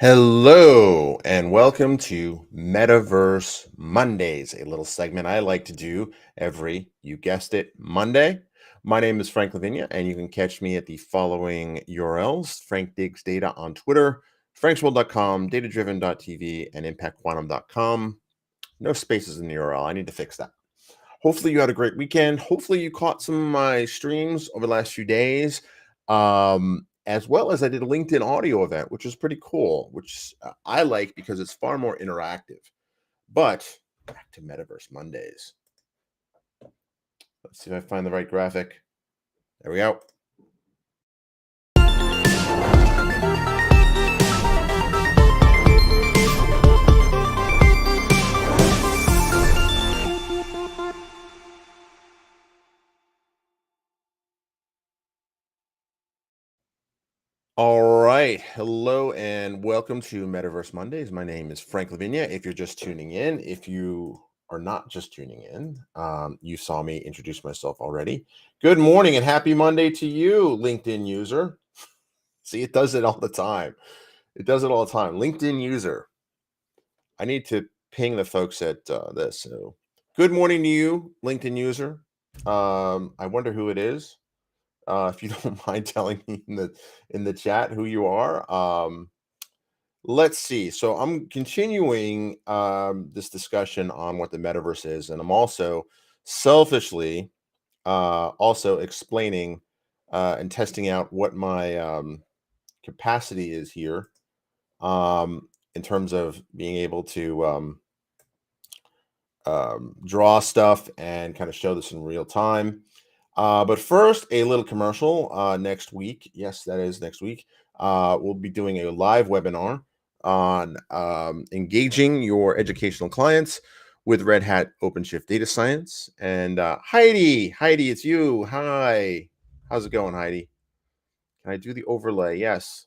Hello and welcome to Metaverse Mondays, a little segment I like to do every, you guessed it, Monday. My name is Frank Lavinia, and you can catch me at the following URLs: Frank Digs Data on Twitter, franksworld.com, datadriven.tv, and impactquantum.com. No spaces in the URL. I need to fix that. Hopefully, you had a great weekend. Hopefully, you caught some of my streams over the last few days. As well as I did a LinkedIn audio event, which was pretty cool, which I like because it's far more interactive. But back to Metaverse Mondays. Let's see if I find the right graphic. There we go. All right. Hello and welcome to Metaverse Mondays. My name is Frank Lavinia. If you're just tuning in, if you are not just tuning in, you saw me introduce myself already. Good morning and happy Monday to you, LinkedIn user. See, it does it all the time. It does it all the time. LinkedIn user. I need to ping the folks at this. So, good morning to you, LinkedIn user. I wonder who it is. If you don't mind telling me in the chat who you are. Let's see. So I'm continuing this discussion on what the metaverse is, and I'm also selfishly also explaining and testing out what my capacity is here in terms of being able to draw stuff and kind of show this in real time. But first, a little commercial. Next week, yes, that is next week, we'll be doing a live webinar on engaging your educational clients with Red Hat OpenShift Data Science. And Heidi, it's you. Hi. How's it going, Heidi? Can I do the overlay? Yes.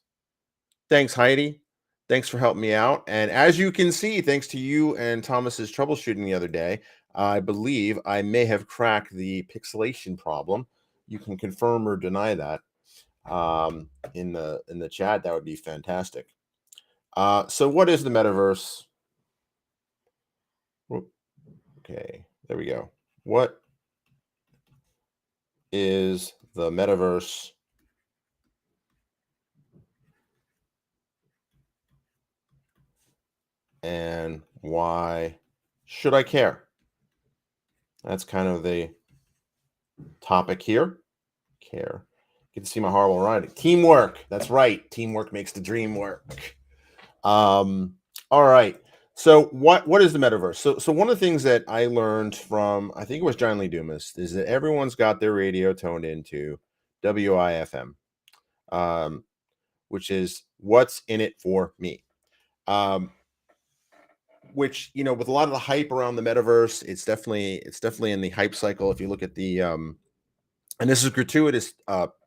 Thanks, Heidi. Thanks for helping me out. And as you can see, thanks to you and Thomas's troubleshooting the other day, I believe I may have cracked the pixelation problem. You can confirm or deny that in the chat. That would be fantastic. So what is the metaverse? Okay, there we go. What is the metaverse? And why should I care? That's kind of the topic here. Care. Get to see my horrible writing. Teamwork. That's right. Teamwork makes the dream work. All right. So what is the metaverse? So one of the things that I learned from, I think it was John Lee Dumas, is that everyone's got their radio toned into WIFM, which is what's in it for me. Which, with a lot of the hype around the metaverse, it's definitely in the hype cycle. If you look at the and this is gratuitous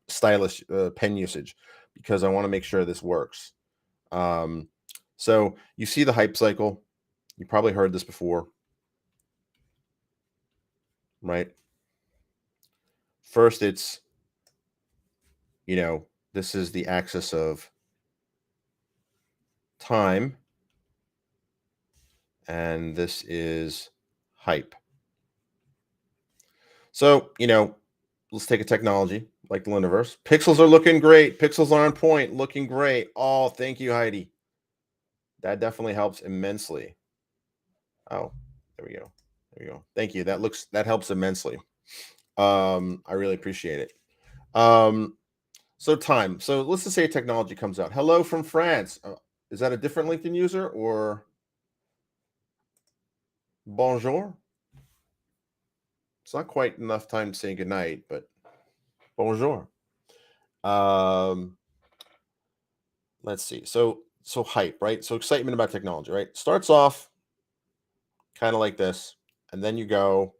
stylish pen usage because I want to make sure this works. So you see the hype cycle. You probably heard this before, right? First, it's, this is the axis of time, and this is hype. So, let's take a technology like the Luniverse. Pixels are looking great. Pixels are on point, looking great. Oh, thank you, Heidi. That definitely helps immensely. Oh, there we go. There you go. Thank you. That helps immensely. I really appreciate it. So time. So let's just say technology comes out. Hello from France. Is that a different LinkedIn user or bonjour? It's not quite enough time to say goodnight, but bonjour. Um, let's see. So hype, right? So excitement about technology, right? Starts off kind of like this, and then you go,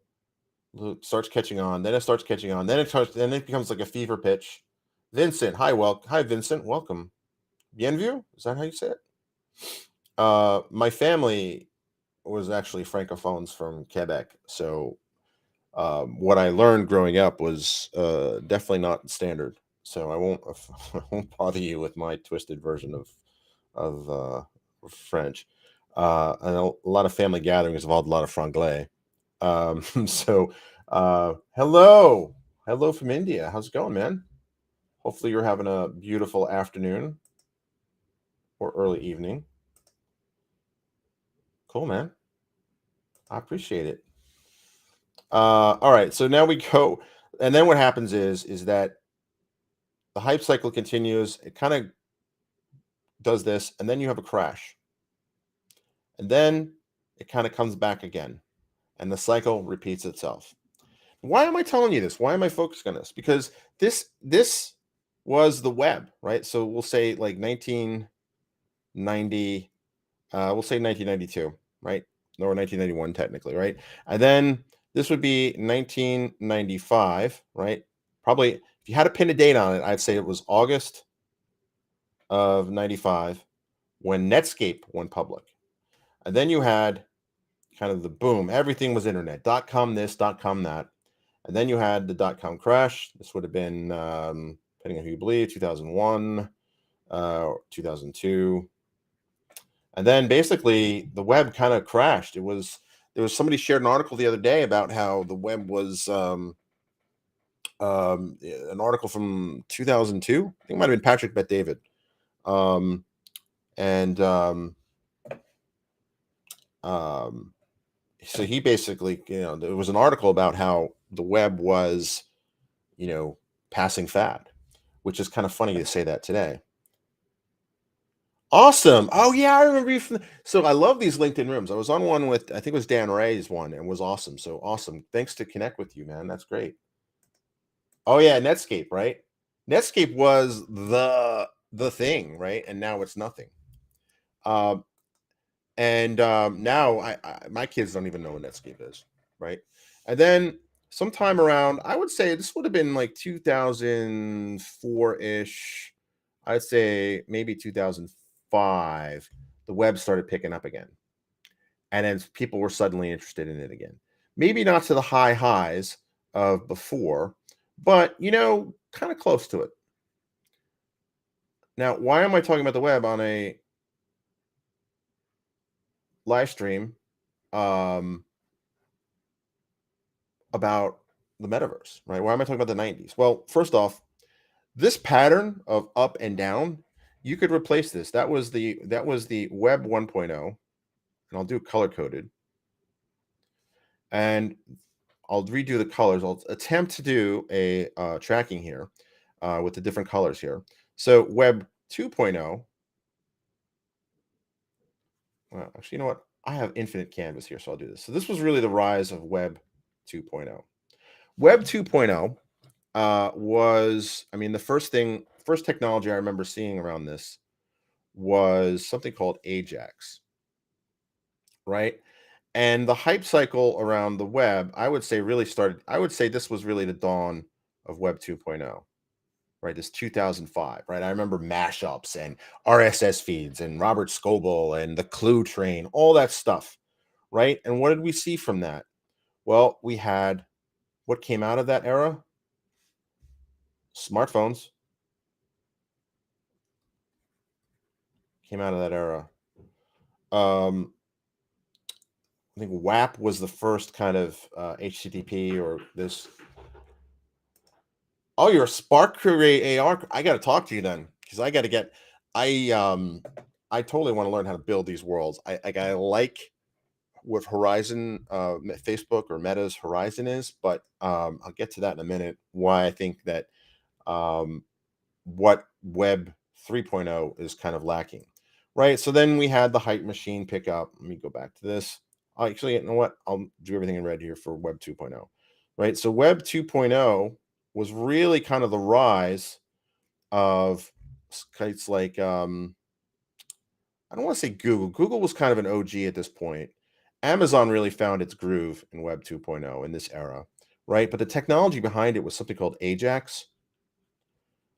starts catching on, then it starts catching on, then it becomes like a fever pitch. Vincent, hi Vincent, welcome. Bienvenue, is that how you say it? My family was actually francophones from Quebec, so what I learned growing up was definitely not standard. So I won't I won't bother you with my twisted version French. And a lot of family gatherings involved a lot of franglais. So, hello, hello from India. How's it going, man? Hopefully, you're having a beautiful afternoon or early evening. Cool, man. I appreciate it. All right, so now we go, and then what happens is that the hype cycle continues. It kind of does this, and then you have a crash, and then it kind of comes back again, and the cycle repeats itself. Why am I telling you this? Why am I focusing on this? Because this was the web, right? So we'll say like 1990, we'll say 1992, right? Or 1991 technically, right? And then this would be 1995, right? Probably if you had to pin a date on it, I'd say it was August of 95 when Netscape went public. And then you had kind of the boom, everything was internet, dot com this, dot com that. And then you had the dot com crash. This would have been, depending on who you believe, 2001, 2002. And then basically the web kind of crashed. There was somebody shared an article the other day about how the web was an article from 2002. I think it might have been Patrick Bet David. Um, and um, so he basically, there was an article about how the web was, passing fad, which is kind of funny to say that today. Awesome. Oh yeah, I remember you from so I love these LinkedIn rooms. I was on one with I think it was Dan Ray's one and was awesome. So awesome. Thanks to connect with you, man. That's great. Oh yeah, Netscape, right? Netscape was the thing, right? And now it's nothing. Um and now my kids don't even know what Netscape is, right? And then sometime around, I would say this would have been like 2004-ish. I'd say maybe 2005, the web started picking up again. And then people were suddenly interested in it again. Maybe not to the high highs of before, but kind of close to it. Now, why am I talking about the web on a live stream um, about the metaverse, right? Why am I talking about the 90s? Well, first off, this pattern of up and down, you could replace this. That was the web 1.0, and I'll do color coded, and I'll redo the colors. I'll attempt to do a tracking here with the different colors here. So web 2.0, well, actually, you know what? I have infinite canvas here, so I'll do this. So this was really the rise of web 2.0. Web 2.0 was, I mean, first technology I remember seeing around this was something called Ajax, right? And the hype cycle around the web, I would say really started, I would say this was really the dawn of web 2.0, right? This 2005, right? I remember mashups and RSS feeds and Robert Scoble and the Clue train, all that stuff, right? And what did we see from that? Well, we had what came out of that era? Smartphones came out of that era. Um, I think WAP was the first kind of HTTP or this. Oh, you're a Spark Create AR. I got to talk to you then because I got to get. I um I totally want to learn how to build these worlds. I like what Horizon, Facebook or Meta's Horizon is, but I'll get to that in a minute. Why I think that um, what Web 3.0 is kind of lacking, right? So then we had the hype machine pick up. Let me go back to this. Actually, you know what? I'll do everything in red here for Web 2.0, right? So Web 2.0 was really kind of the rise of sites like I don't want to say Google. Google was kind of an OG at this point. Amazon really found its groove in Web 2.0 in this era, right? But the technology behind it was something called Ajax,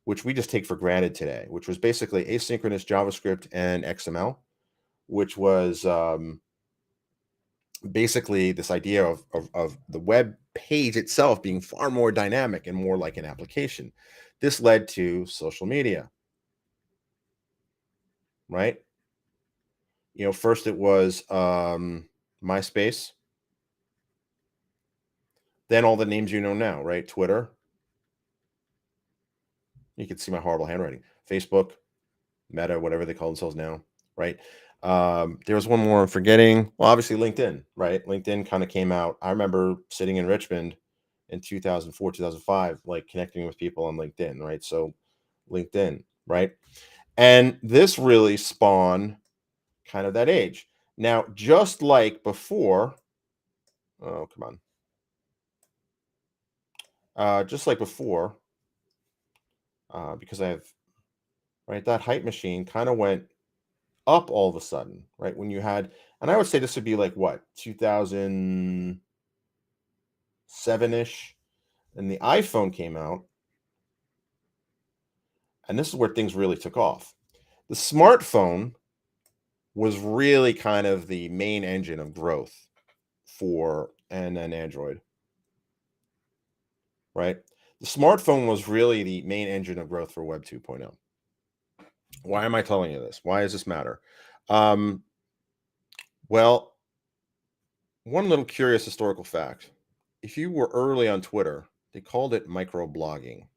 which we just take for granted today, which was basically asynchronous JavaScript and XML, which was basically this idea of the web page itself being far more dynamic and more like an application. This led to social media. right? First it was MySpace, then all the names you know now, right? Twitter, you can see my horrible handwriting. Facebook, Meta, whatever they call themselves now, right? There was one more I'm forgetting. Well, obviously LinkedIn, right? LinkedIn kind of came out. I remember sitting in Richmond in 2004, 2005, like connecting with people on LinkedIn, right? So LinkedIn, right? And this really spawned kind of that age. Now, just like before, oh, come on. Just like before, because I have, right, that hype machine kind of went up all of a sudden, right? When you had, and I would say this would be like what, 2007 ish, and the iPhone came out, and this is where things really took off. The smartphone was really kind of the main engine of growth for and then Android, right? The smartphone was really the main engine of growth for Web 2.0. Why am I telling you this? Why does this matter? Um, well, one little curious historical fact. If you were early on Twitter, they called it microblogging,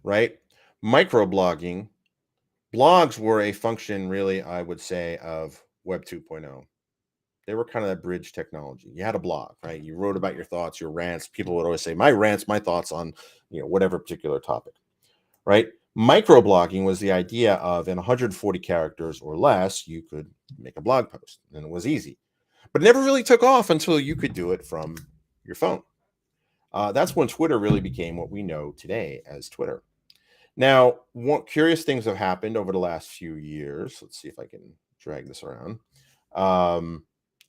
right? Microblogging, blogs were a function, really, I would say, of Web 2.0. They were kind of that bridge technology. You had a blog, right? You wrote about your thoughts, your rants. People would always say, my rants, my thoughts on, whatever particular topic, right? Microblogging was the idea of in 140 characters or less, you could make a blog post, and it was easy. But it never really took off until you could do it from your phone. That's when Twitter really became what we know today as Twitter. Now, what curious things have happened over the last few years. Let's see if I can drag this around. Um,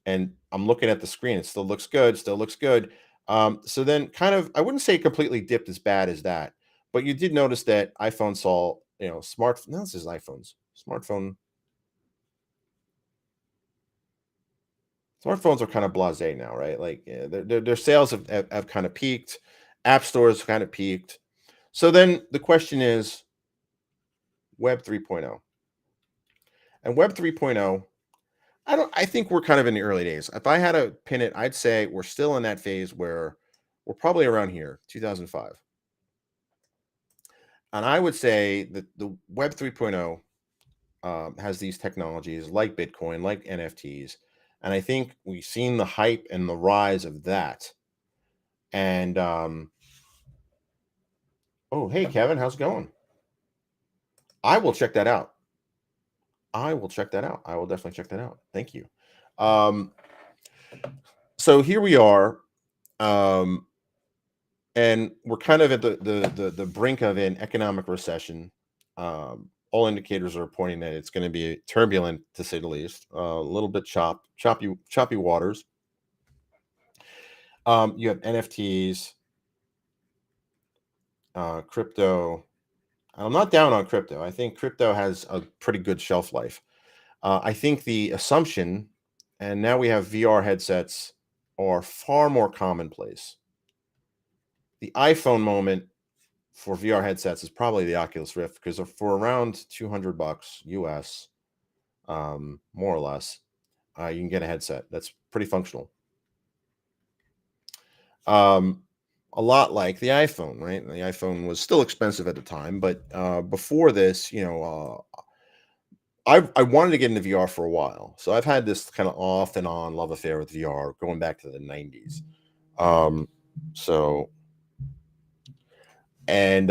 and I'm looking at the screen. It still looks good. Still looks good. So then, kind of, I wouldn't say it completely dipped as bad as that, but you did notice that iPhone saw, smart. No, this is iPhones. Smartphones are kind of blasé now, right? Like their sales have kind of peaked. App stores kind of peaked. So then the question is Web 3.0. And Web 3.0, I think we're kind of in the early days. If I had to pin it, I'd say we're still in that phase where we're probably around here, 2005. And I would say that the Web 3.0 has these technologies like Bitcoin, like NFTs. And I think we've seen the hype and the rise of that. And oh, hey, Kevin, how's it going? I will check that out. I will check that out. I will definitely check that out. Thank you. Um, so here we are, um, and we're kind of at the brink of an economic recession. All indicators are pointing that it's going to be turbulent, to say the least. A little bit choppy waters. You have NFTs, crypto. I'm not down on crypto. I think crypto has a pretty good shelf life. I think the assumption, and now we have VR headsets, are far more commonplace. The iPhone moment for VR headsets is probably the Oculus Rift because for around $200 US, more or less, you can get a headset that's pretty functional. Um, a lot like the iPhone, right? The iPhone was still expensive at the time, but before this, I wanted to get into VR for a while, so I've had this kind of off and on love affair with VR going back to the '90s. Um, so and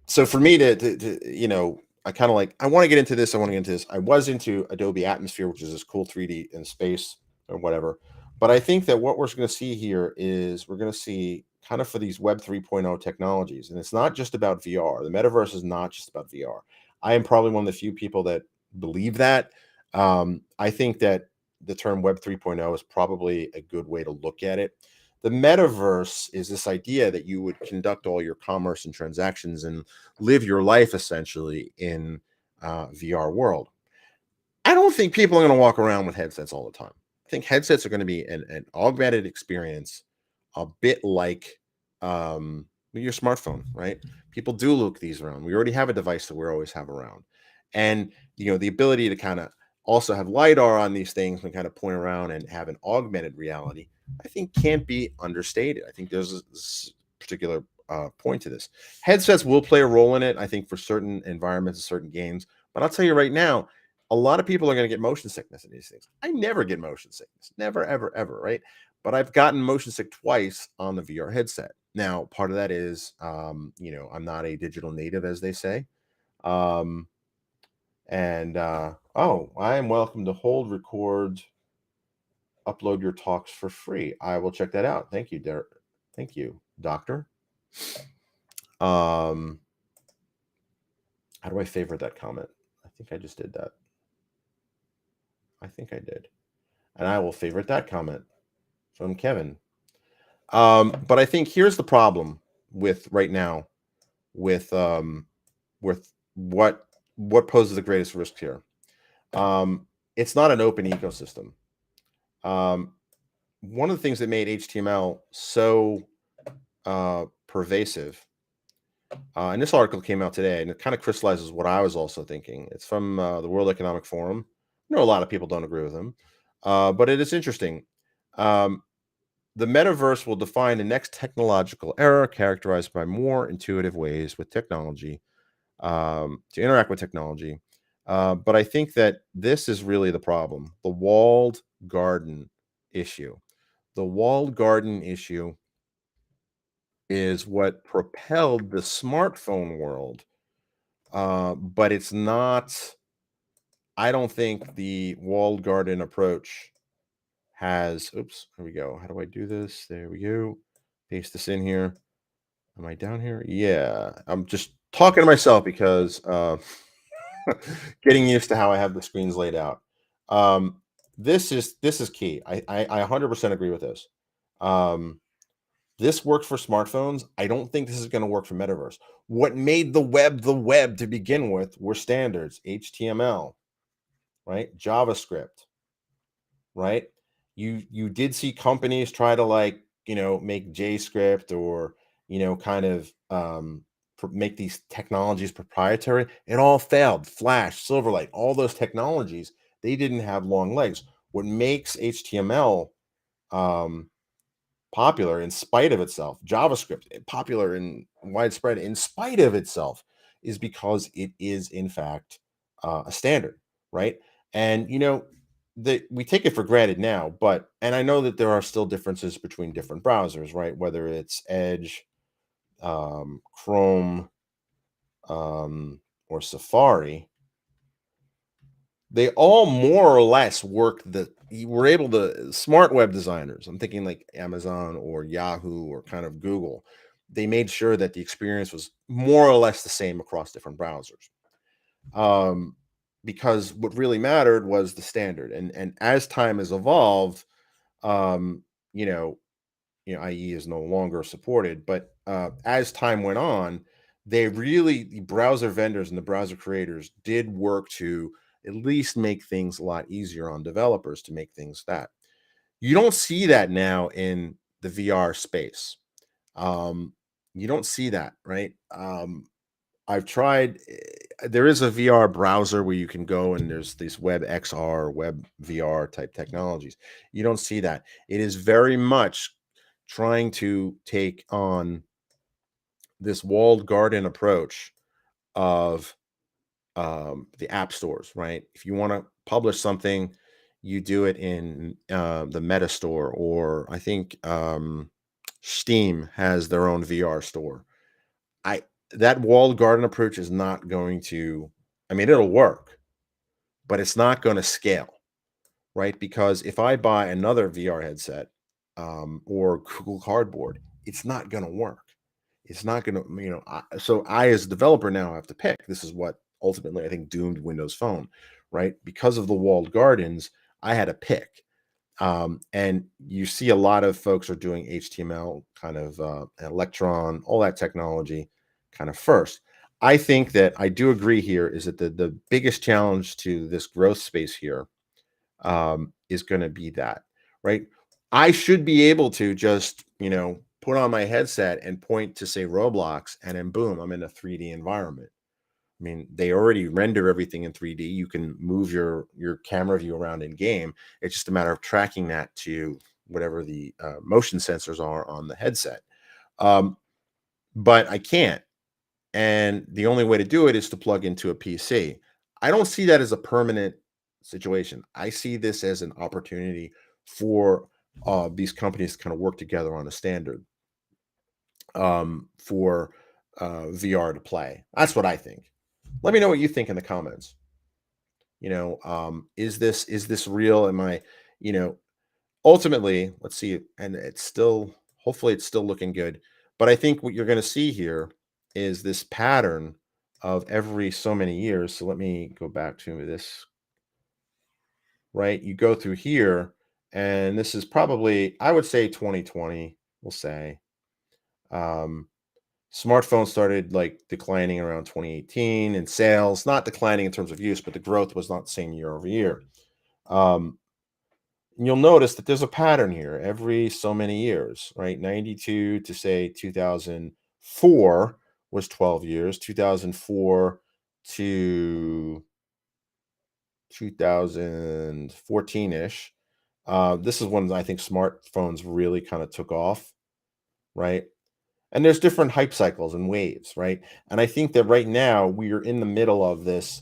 so for me I kind of like I want to get into this. I want to get into this. I was into Adobe Atmosphere, which is this cool 3D in space or whatever. But I think that what we're going to see here is we're going to see kind of for these Web 3.0 technologies, and it's not just about VR. The metaverse is not just about VR. I am probably one of the few people that believe that. I think that the term Web 3.0 is probably a good way to look at it. The metaverse is this idea that you would conduct all your commerce and transactions and live your life essentially in VR world. I don't think people are going to walk around with headsets all the time. I think headsets are going to be an augmented experience, a bit like with your smartphone, right? People do look these around. We already have a device that we always have around. And the ability to kind of also have LiDAR on these things and kind of point around and have an augmented reality, I think can't be understated. I think there's a particular point to this. Headsets will play a role in it, I think, for certain environments and certain games. But I'll tell you right now, a lot of people are going to get motion sickness in these things. I never get motion sickness, never, ever, ever, right? But I've gotten motion sick twice on the VR headset. Now, part of that is, I'm not a digital native, as they say. Um, oh, I am welcome to hold, record, upload your talks for free. I will check that out. Thank you, Derek. Thank you, Doctor. Um, how do I favorite that comment? I think I just did that. I think I did. And I will favorite that comment from Kevin. But I think here's the problem with right now with what poses the greatest risk here. It's not an open ecosystem. One of the things that made HTML so pervasive, and this article came out today, and it kind of crystallizes what I was also thinking. It's from the World Economic Forum. I know a lot of people don't agree with them, but it is interesting. The metaverse will define the next technological era characterized by more intuitive ways with technology to interact with technology. But I think that this is really the problem, the walled garden issue. The walled garden issue is what propelled the smartphone world, but it's not. I don't think the walled garden approach has. Oops, here we go. How do I do this? There we go. Paste this in here. Am I down here? Yeah, I'm just talking to myself because getting used to how I have the screens laid out. This is key. I 100% agree with this. Um, this works for smartphones. I don't think this is going to work for metaverse. What made the web to begin with were standards, HTML, right? JavaScript, right? You did see companies try to make JScript or kind of make these technologies proprietary. It all failed. Flash, Silverlight, all those technologies, they didn't have long legs. What makes HTML um, popular in spite of itself, JavaScript popular and widespread in spite of itself, is because it is in fact a standard, right? And that we take it for granted now, but and I know that there are still differences between different browsers, right? Whether it's Edge, Chrome, or Safari, they all more or less work. That you were able to smart web designers, I'm thinking like Amazon or Yahoo or kind of Google, they made sure that the experience was more or less the same across different browsers. um, because what really mattered was the standard. And as time has evolved, um, you know, IE is no longer supported. But as time went on, the browser vendors and the browser creators did work to at least make things a lot easier on developers to make things that you don't see that now in the VR space. Um, you don't see that, right? I've tried. There is a VR browser where you can go and there's these web XR, web VR type technologies. You don't see that. It is very much trying to take on this walled garden approach of the app stores, right? If you want to publish something, you do it in the Meta store, or I think Steam has their own VR store. I That walled garden approach is not going to. I mean, it'll work, but it's not going to scale, right? Because if I buy another VR headset or Google Cardboard, it's not going to work. It's not going to, so I, as a developer, now have to pick. This is what ultimately I think doomed Windows Phone, right? Because of the walled gardens, I had to pick. And you see a lot of folks are doing HTML, kind of Electron, all that technology kind of first. I think that I do agree here is that the biggest challenge to this growth space here is going to be that, right? I should be able to just, put on my headset and point to say Roblox, and then boom, I'm in a 3D environment. I mean, they already render everything in 3D. You can move your camera view around in game. It's just a matter of tracking that to whatever the motion sensors are on the headset. Um, but I can't. And the only way to do it is to plug into a PC. I don't see that as a permanent situation. I see this as an opportunity for these companies to kind of work together on a standard for VR to play. That's what I think. Let me know what you think in the comments. Is this real? Am I, you know, ultimately, let's see, and it's still, hopefully it's still looking good. But I think what you're going to see here is this pattern of every so many years. So let me go back to this, right? You go through here, and this is probably, I would say 2020, we'll say. Um, Smartphones started like declining around 2018 in sales, not declining in terms of use, but the growth was not the same year over year. Um, And you'll notice that there's a pattern here every so many years, right? 92 to say 2004 was 12 years, 2004 to 2014-ish. This is when I think smartphones really kind of took off, right? And there's different hype cycles and waves, right? And I think that right now we are in the middle of this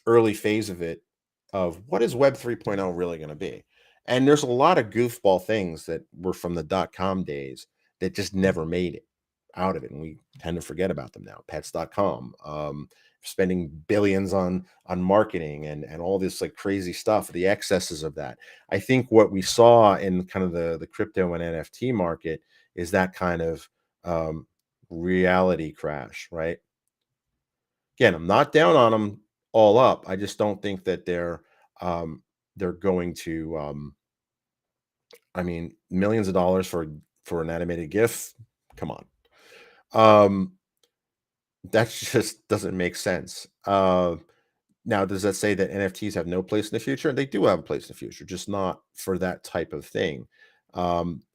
early phase of it, of what is Web 3.0 really going to be. And there's a lot of goofball things that were from the .com days that just never made it out of it, and we tend to forget about them now. Pets.com, spending billions on marketing and all this like crazy stuff, the excesses of that. I think what we saw in kind of the crypto and NFT market is that kind of um, reality crash, right? Again, I'm not down on them all up. I just don't think that they're going to I mean, millions of dollars for an animated GIF. Come on. Um that just doesn't make sense. Now, does that say that NFTs have no place in the future? They do have a place in the future, just not for that type of thing.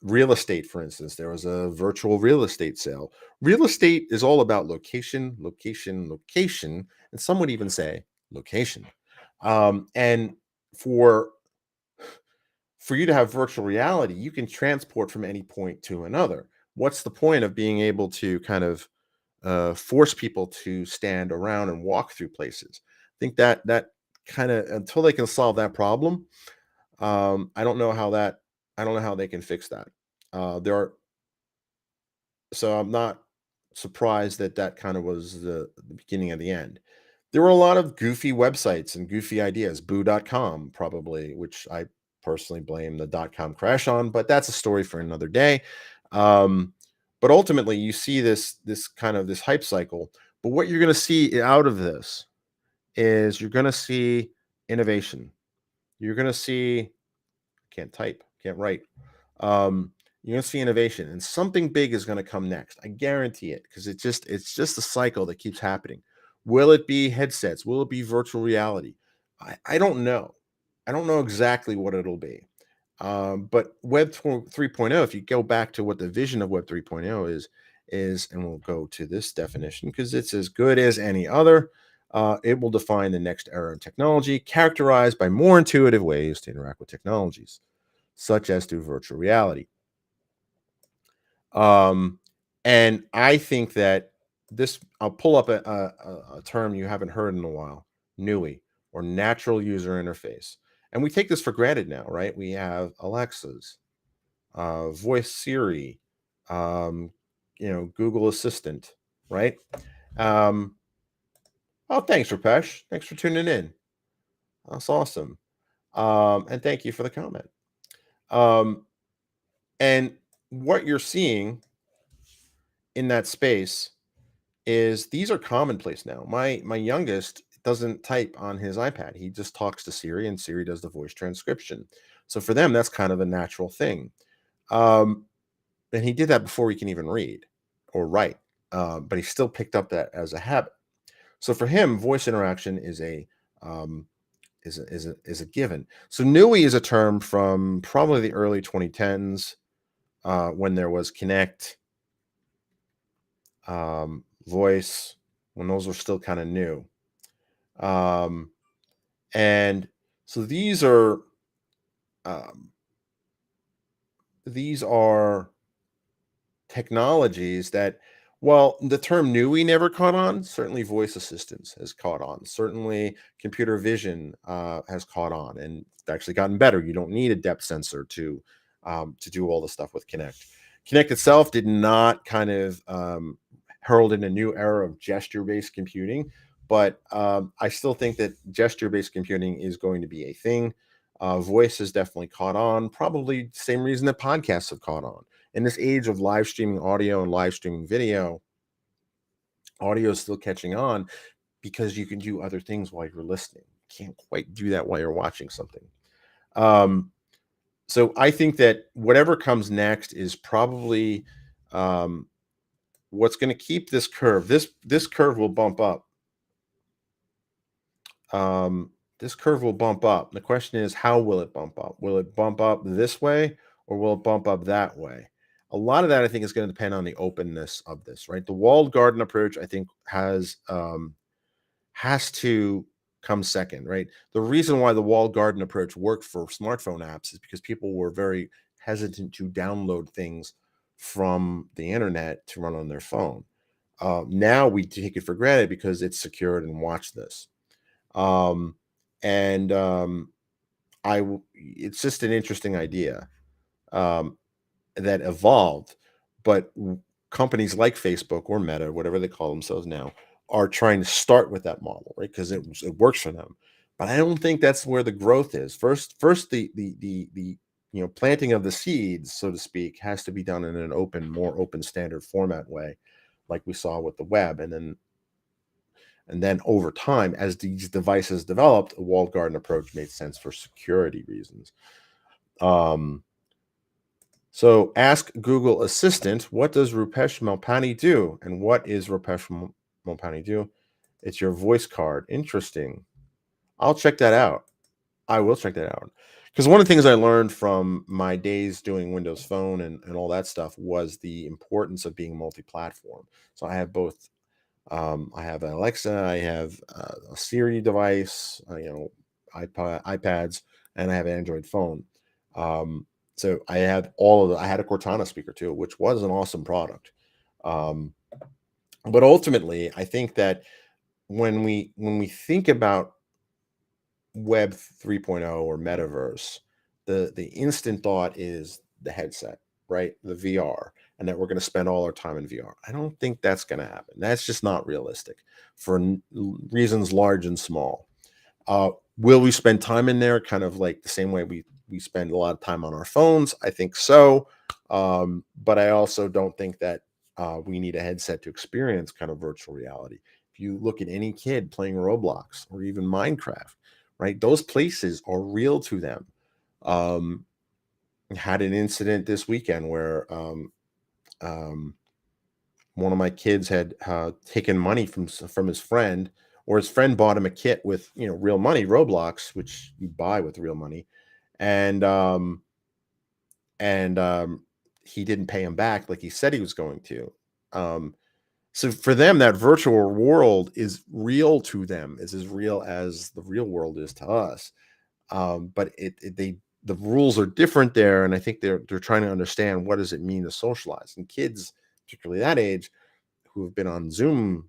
Real estate, for instance, there was a virtual real estate sale. Real estate is all about location, location, location, and some would even say location. And for for you to have virtual reality, you can transport from any point to another. What's the point of being able to kind of force people to stand around and walk through places? I think that kind of, until they can solve that problem, I don't know how that I don't know how they can fix that. There are So I'm not surprised that that kind of was the beginning of the end. There were a lot of goofy websites and goofy ideas. Boo.com, probably, which I personally blame the .com crash on, but that's a story for another day. Um, but ultimately, you see this kind of this hype cycle. But what you're going to see out of this is you're going to see innovation. You're going to see, can't type, can't write. Um, you're gonna see innovation, and something big is gonna come next. I guarantee it, because it's just a cycle that keeps happening. Will it be headsets? Will it be virtual reality? I don't know. I don't know exactly what it'll be. But Web 3.0, if you go back to what the vision of Web 3.0 is, and we'll go to this definition because it's as good as any other. It will define the next era of technology, characterized by more intuitive ways to interact with technologies, such as through virtual reality. Um, and I think that I'll pull up a term you haven't heard in a while, NUI, or natural user interface. And we take this for granted now, right? We have Alexas, voice Siri, um, Google Assistant, right? Um, oh, thanks, Rupesh. Thanks for tuning in. That's awesome. And thank you for the comment. Um, and what you're seeing in that space is these are commonplace now. My youngest doesn't type on his iPad. He just talks to Siri, and Siri does the voice transcription. So for them, that's kind of a natural thing. Um, and he did that before he can even read or write. But he still picked up that as a habit. So for him, voice interaction is um, a given. So NUI is a term from probably the early 2010s. when there was Connect, Voice, when those were still kind of new. Um, and so um, these are technologies that, well, the term new we never caught on. Certainly voice assistance has caught on. Certainly computer vision has caught on, and it's actually gotten better. You don't need a depth sensor to do all the stuff with Connect itself did not kind of herald in a new era of gesture-based computing, but I still think that gesture-based computing is going to be a thing. Voice has definitely caught on, probably the same reason that podcasts have caught on. In this age of live streaming audio and live streaming video, audio is still catching on because you can do other things while you're listening. You can't quite do that while you're watching something. Um, so I think that whatever comes next is probably um, what's going to keep this curve. This curve will bump up. Um, this curve will bump up. The question is, how will it bump up? Will it bump up this way or will it bump up that way? A lot of that, I think, is going to depend on the openness of this, right? The walled garden approach, I think, has to come second, right? The reason why the walled garden approach worked for smartphone apps is because people were very hesitant to download things from the internet to run on their phone. Now we take it for granted because it's secured and watch this. Um, and it's just an interesting idea um, that evolved, but companies like Facebook or Meta, whatever they call themselves now, are trying to start with that model, right? Because it works for them. But I don't think that's where the growth is. First the planting of the seeds, so to speak, has to be done in an more open standard format way, like we saw with the web, and then over time, as these devices developed, a walled garden approach made sense for security reasons. Um, so ask Google Assistant, what does Rupesh Malpani do? And what is Rupesh Malpani do? It's your voice card. Interesting. I'll check that out. I will check that out. Because one of the things I learned from my days doing Windows Phone and all that stuff was the importance of being multi-platform. So I have both. I have an Alexa, I have a Siri device, iPads, and I have an Android phone. So I had all of the. I had a Cortana speaker too, which was an awesome product. Um, but ultimately, I think that when we think about Web 3.0 or Metaverse, the instant thought is the headset, right? The VR, and that we're going to spend all our time in VR. I don't think that's going to happen. That's just not realistic for reasons large and small. Will we spend time in there kind of like the same way we spend a lot of time on our phones? I think so. But I also don't think that we need a headset to experience kind of virtual reality. If you look at any kid playing Roblox or even Minecraft, right? Those places are real to them. Um, had an incident this weekend where um, one of my kids had taken money from his friend, or his friend bought him a kit with real money, Roblox, which you buy with real money, and and he didn't pay him back like he said he was going to. Um, so for them, that virtual world is real to them. It's as real as the real world is to us. But the rules are different there, and I think they're trying to understand what does it mean to socialize. And kids, particularly that age, who have been on Zoom,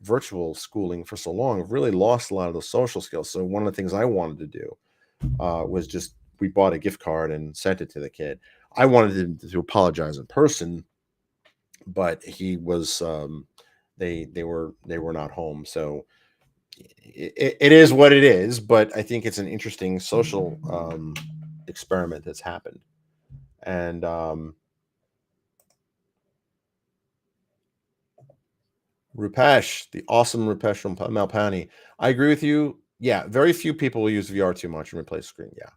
virtual schooling for so long, have really lost a lot of those social skills. So one of the things I wanted to do was just we bought a gift card and sent it to the kid. I wanted him to apologize in person, but he was they were not home, so it is what it is. But I think it's an interesting social experiment that's happened. And Rupesh, the awesome Rupesh from Malpani, I agree with you. Yeah, very few people will use VR too much and replace screen. Yeah.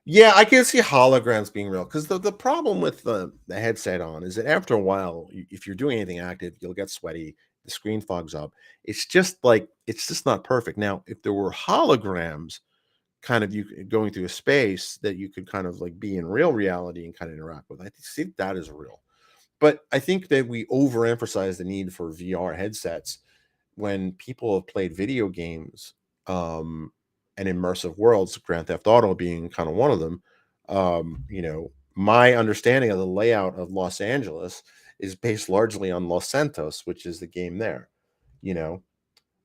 Yeah, I can see holograms being real because the problem with the headset on is that after a while, if you're doing anything active, you'll get sweaty, the screen fogs up. It's just not perfect. Now, if there were holograms, kind of you going through a space that you could kind of like be in real reality and kind of interact with. I see that is real. But I think that we overemphasize the need for VR headsets when people have played video games, and immersive worlds, Grand Theft Auto being kind of one of them. My understanding of the layout of Los Angeles is based largely on Los Santos, which is the game there. You know,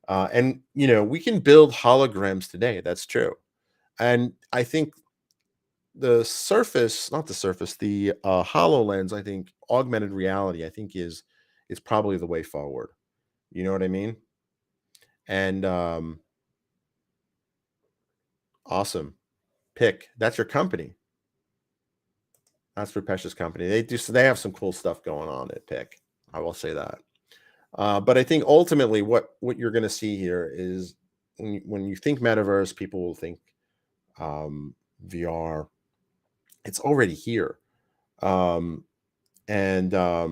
and we can build holograms today. That's true, and I think not the surface, the Hololens. I think augmented reality. I think is probably the way forward. You know what I mean? And awesome pick. That's your company. That's Rupesh's company. They have some cool stuff going on at Pick. I will say that. But I think ultimately what you're going to see here is when you think metaverse, people will think VR. It's already here. Um, and nah,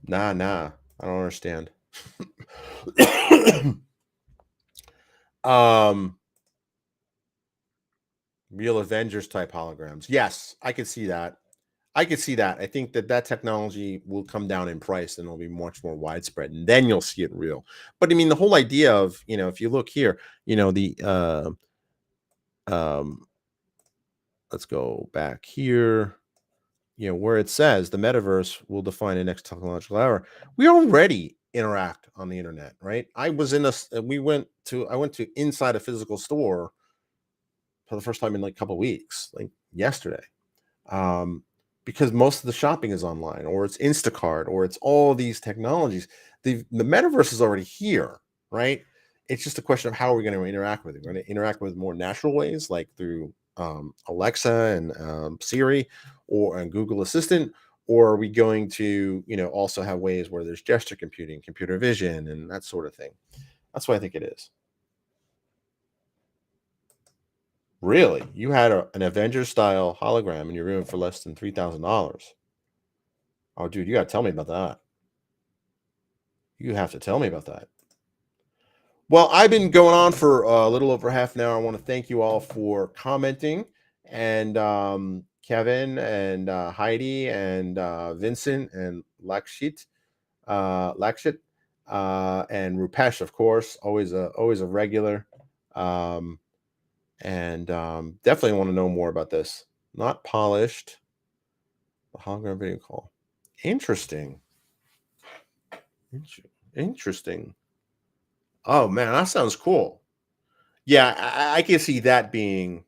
I don't understand. um, Real Avengers type holograms. Yes, I could see that. I could see that. I think that technology will come down in price and it'll be much more widespread, and then you'll see it real. But I mean, the whole idea of if you look here, the um, let's go back here. Where it says the metaverse will define the next technological era. We already interact on the internet, right? I went to inside a physical store for the first time in like a couple of weeks, like yesterday. um, because most of the shopping is online, or it's Instacart, or it's all these technologies. The metaverse is already here, right? It's just a question of how are we going to interact with it. We're going to interact with more natural ways, like through Alexa and Siri, or and Google Assistant, or are we going to, also have ways where there's gesture computing, computer vision, and that sort of thing? That's what I think it is. Really? You had an Avengers style hologram in your room for less than $3,000? Oh, dude, you gotta tell me about that. You have to tell me about that. Well, I've been going on for a little over half an hour. I want to thank you all for commenting, and Kevin and Heidi and Vincent and Lakshit, and Rupesh, of course, always a regular. Um, and definitely want to know more about this. Not polished. The hologram video call. Interesting. Interesting. Oh man, that sounds cool. Yeah, I can see that being.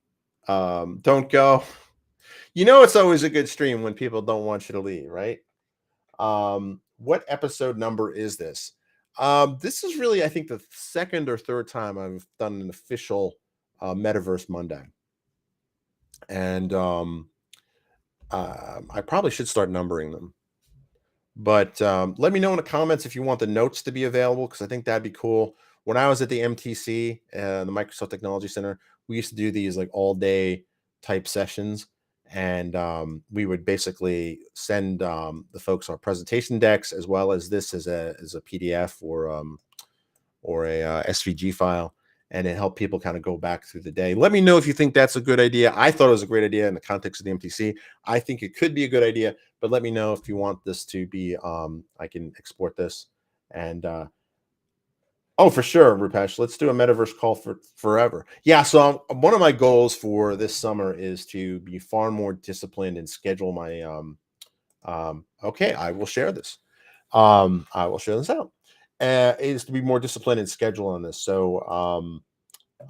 Don't go. It's always a good stream when people don't want you to leave, right? What episode number is this? This is really, I think, the second or third time I've done an official Metaverse Monday, and I probably should start numbering them. But let me know in the comments if you want the notes to be available, because I think that'd be cool. When I was at the MTC, the Microsoft Technology Center, we used to do these like all day type sessions, and we would basically send the folks our presentation decks, as well as this as a PDF or a SVG file, and it helped people kind of go back through the day. Let me know if you think that's a good idea. I thought it was a great idea in the context of the MTC. I think it could be a good idea, but let me know if you want this to be. I can export this, and oh, for sure, Rupesh. Let's do a metaverse call for forever. Yeah. So one of my goals for this summer is to be far more disciplined and schedule my. Okay, I will share this. I will share this out. Is to be more disciplined and schedule on this. So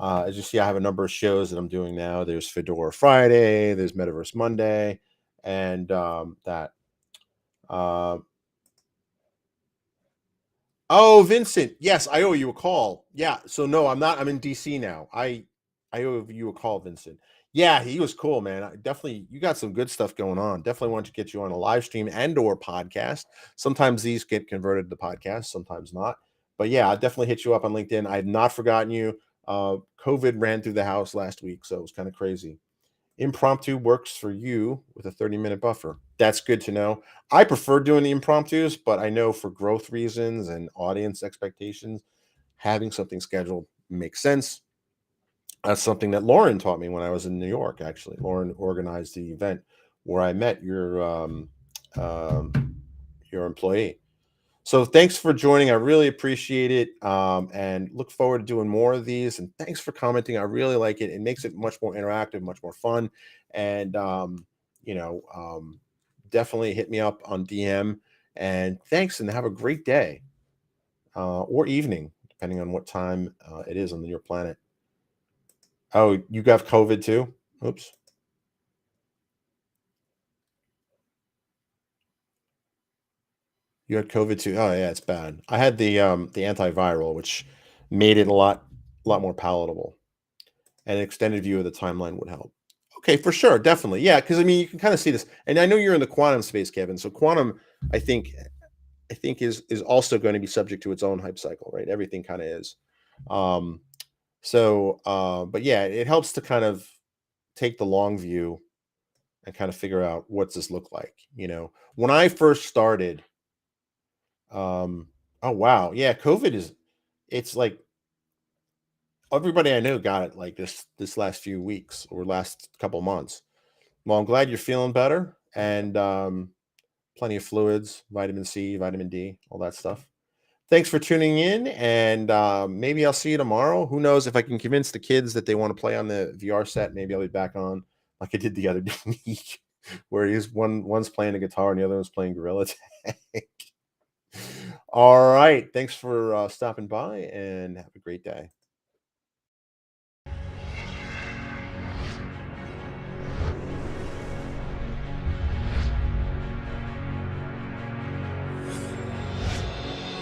as you see, I have a number of shows that I'm doing now. There's Fedora Friday, there's Metaverse Monday, and that. Uh, oh, Vincent, yes, I owe you a call. Yeah, so no, I'm not. I'm in DC now. I owe you a call, Vincent. Yeah, he was cool, man. Definitely, you got some good stuff going on. Definitely want to get you on a live stream and/or podcast. Sometimes these get converted to podcasts, sometimes not. But yeah, I'll definitely hit you up on LinkedIn. I have not forgotten you. COVID ran through the house last week, so it was kind of crazy. Impromptu works for you with a 30-minute buffer. That's good to know. I prefer doing the impromptus, but I know for growth reasons and audience expectations, having something scheduled makes sense. That's something that Lauren taught me when I was in New York, actually. Lauren organized the event where I met your employee. So thanks for joining. I really appreciate it, and look forward to doing more of these. And thanks for commenting. I really like it. It makes it much more interactive, much more fun. And you know, definitely hit me up on DM. And thanks, and have a great day or evening, depending on what time it is on your planet. Oh, you got COVID too? Oops. You had COVID too. Oh yeah, it's bad. I had the antiviral, which made it a lot more palatable. And an extended view of the timeline would help. Okay, for sure, definitely. Yeah, because I mean you can kind of see this. And I know you're in the quantum space, Kevin. So quantum, I think I think is also going to be subject to its own hype cycle, right? Everything kind of is. Um, but yeah, it helps to kind of take the long view and kind of figure out what's this look like. When I first started, oh wow, yeah, COVID is it's like everybody I know got it like this last few weeks or last couple months. Well, I'm glad you're feeling better and plenty of fluids, vitamin C, vitamin D, all that stuff. Thanks for tuning in, and maybe I'll see you tomorrow. Who knows if I can convince the kids that they want to play on the VR set? Maybe I'll be back on like I did the other week, where one's playing the guitar and the other one's playing Gorilla Tag. All right, thanks for stopping by, and have a great day.